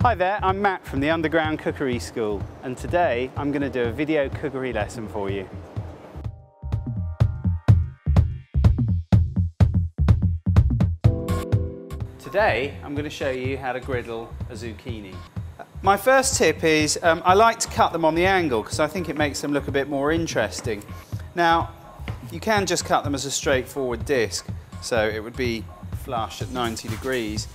Hi there, I'm Matt from the Underground Cookery School, and today I'm going to do a video cookery lesson for you. Today I'm going to show you how to griddle a zucchini. My first tip is I like to cut them on the angle because I think it makes them look a bit more interesting. Now, you can just cut them as a straightforward disc, so it would be flush at 90 degrees.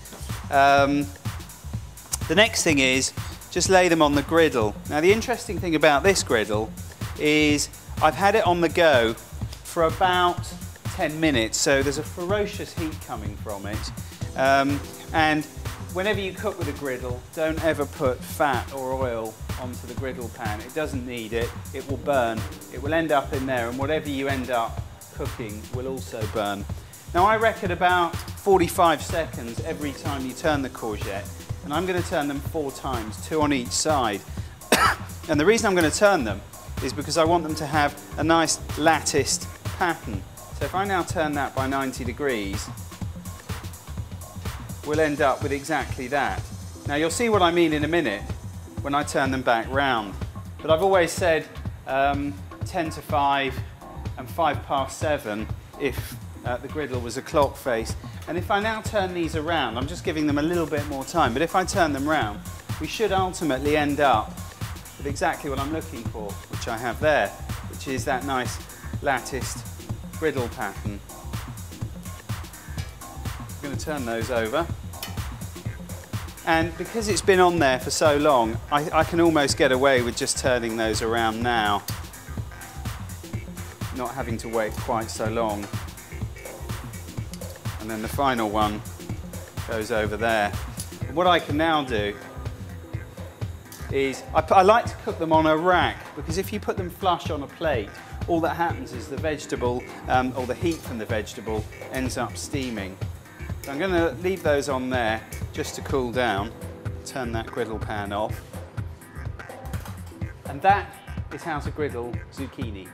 The next thing is just lay them on the griddle. Now the interesting thing about this griddle is I've had it on the go for about 10 minutes, so there's a ferocious heat coming from it. And whenever you cook with a griddle, don't ever put fat or oil onto the griddle pan. It doesn't need it, it will burn. It will end up in there, and whatever you end up cooking will also burn. Now I reckon about 45 seconds every time you turn the courgette, and I'm going to turn them 4 times, 2 on each side. And the reason I'm going to turn them is because I want them to have a nice latticed pattern. So if I now turn that by 90 degrees, we'll end up with exactly that. Now you'll see what I mean in a minute when I turn them back round. But I've always said 10 to 5 and 5 past 7 if the griddle was a clock face. And if I now turn these around, I'm just giving them a little bit more time, but if I turn them round, we should ultimately end up with exactly what I'm looking for, which I have there, which is that nice latticed griddle pattern. I'm going to turn those over. And because it's been on there for so long, I can almost get away with just turning those around now, not having to wait quite so long. And then the final one goes over there. And what I can now do is, I like to cook them on a rack, because if you put them flush on a plate, all that happens is the vegetable, or the heat from the vegetable, ends up steaming. So I'm going to leave those on there just to cool down, turn that griddle pan off. And that is how to griddle zucchini.